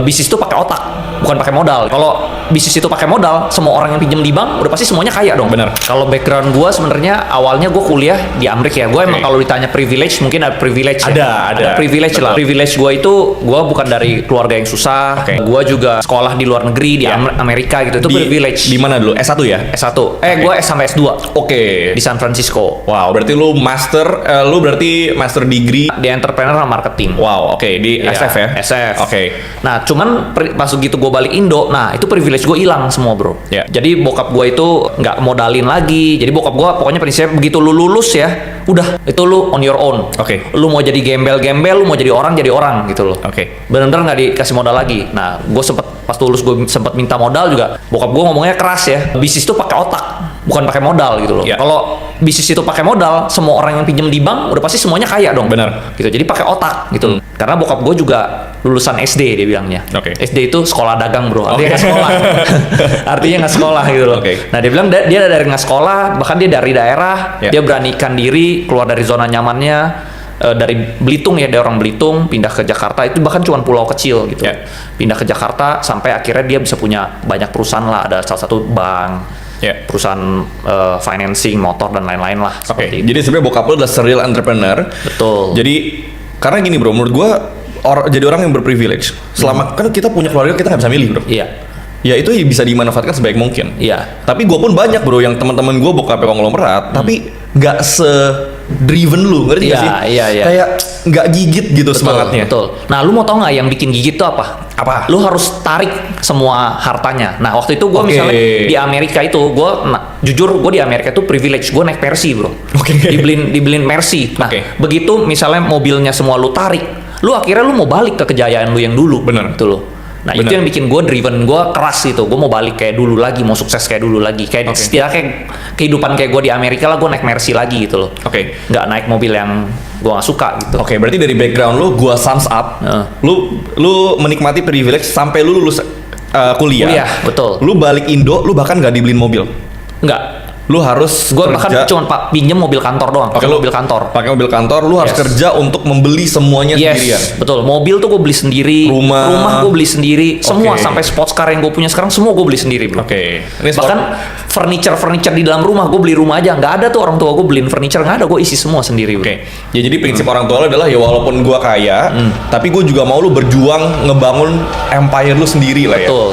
Bisnis itu pakai otak, bukan pakai modal. Kalau bisnis itu pakai modal, semua orang yang pinjam di bank udah pasti semuanya kaya dong. Benar. Kalau background gue sebenarnya awalnya gue kuliah di Amerika ya. Gue emang kalau ditanya privilege, mungkin ada privilege. Ada privilege betul. lah. Privilege gue itu gue bukan dari keluarga yang susah. Gue juga sekolah di luar negeri di Amerika gitu. Itu privilege. Di mana dulu? S1 ya? S1. Gue S sampai S2. Oke. Di San Francisco. Wow, berarti lu berarti master degree Di entrepreneur sama marketing. Wow, oke, di Iya, SF ya? SF. Oke. Nah, cuman pas begitu gue balik Indo, nah itu privilege gue hilang semua, bro. Ya. Jadi bokap gue itu nggak modalin lagi. Jadi bokap gue pokoknya prinsipnya begitu lu lulus ya, udah itu lu on your own. Oke. Lu mau jadi gembel-gembel, lu mau jadi orang gitu loh. Oke. Bener-bener nggak dikasih modal lagi. Nah, gue pas lulus gue sempet minta modal juga. Bokap gue ngomongnya keras ya. Bisnis itu pakai otak, bukan pakai modal gitu loh. Ya. Kalau bisnis itu pakai modal, semua orang yang pinjam di bank udah pasti semuanya kaya dong. Benar. Gitu. Jadi pakai otak gitu. Karena bokap gue juga lulusan SD dia bilangnya. Oke. SD itu sekolah dagang, bro. Artinya nggak sekolah. Artinya nggak sekolah gitu loh. Oke. Nah, dia bilang dia dari nggak sekolah, bahkan dia dari daerah, Ya. dia beranikan diri keluar dari zona nyamannya. Dari Belitung ya, dia orang Belitung pindah ke Jakarta, itu bahkan cuma pulau kecil gitu. Ya. Pindah ke Jakarta sampai akhirnya dia bisa punya banyak perusahaan lah, ada salah satu bank, Ya. perusahaan financing motor dan lain-lain lah. Oke. seperti itu. Jadi sebenarnya bokap lu adalah serial entrepreneur. Betul. Jadi karena gini bro, menurut gua jadi orang yang berprivilege. Selama kan kita punya keluarga, kita nggak bisa milih bro. Iya. Ya itu bisa dimanfaatkan sebaik mungkin. Iya. Tapi gue pun banyak bro yang teman-teman gue bokapnya konglomerat, tapi nggak se-driven lu, ngerti nggak Iya, sih? iya. Kayak nggak gigit gitu semangatnya. Betul. Nah, lu mau tau nggak yang bikin gigit itu apa? Apa? Lu harus tarik semua hartanya. Nah, waktu itu gue Oke. misalnya di Amerika itu, jujur gue di Amerika itu privilege, gue naik Mercy bro. Oke. Dibeliin Mercy. Nah, Oke. begitu misalnya mobilnya semua lu tarik, lu akhirnya lu mau balik ke kejayaan lu yang dulu. Bener. Gitu loh. Nah, itu Bener. yang bikin gue driven, gue keras gitu. Gue mau balik kayak dulu lagi, mau sukses kayak dulu lagi. Kayak Oke. setidaknya kehidupan kayak gue di Amerika lah, gue naik Mercy lagi gitu loh. Oke. Nggak naik mobil yang gue nggak suka gitu. Oke, berarti dari background lu, gua sums up, lu menikmati privilege sampai lu lulus kuliah. Kuliah, betul. Lu balik Indo, lu bahkan nggak dibeliin mobil. Nggak. Lu harus Gue bahkan kerja. cuma pinjem mobil kantor doang. Oke, Pakai lu mobil kantor. Pakai mobil kantor, lu harus Yes. kerja untuk membeli semuanya sendirian. Yes, betul. Mobil tuh gue beli sendiri. Rumah. gue beli sendiri. Semua Oke. sampai sports car yang gue punya sekarang semua gue beli sendiri, bro. Oke. Ini Bahkan furniture di dalam rumah gue beli rumah aja. Nggak ada tuh orang tua gue beliin furniture, nggak ada. Gue isi semua sendiri, bro. Oke, ya jadi prinsip orang tua lo adalah ya walaupun gua kaya, tapi gue juga mau lu berjuang ngebangun empire lu sendiri lah ya. Betul.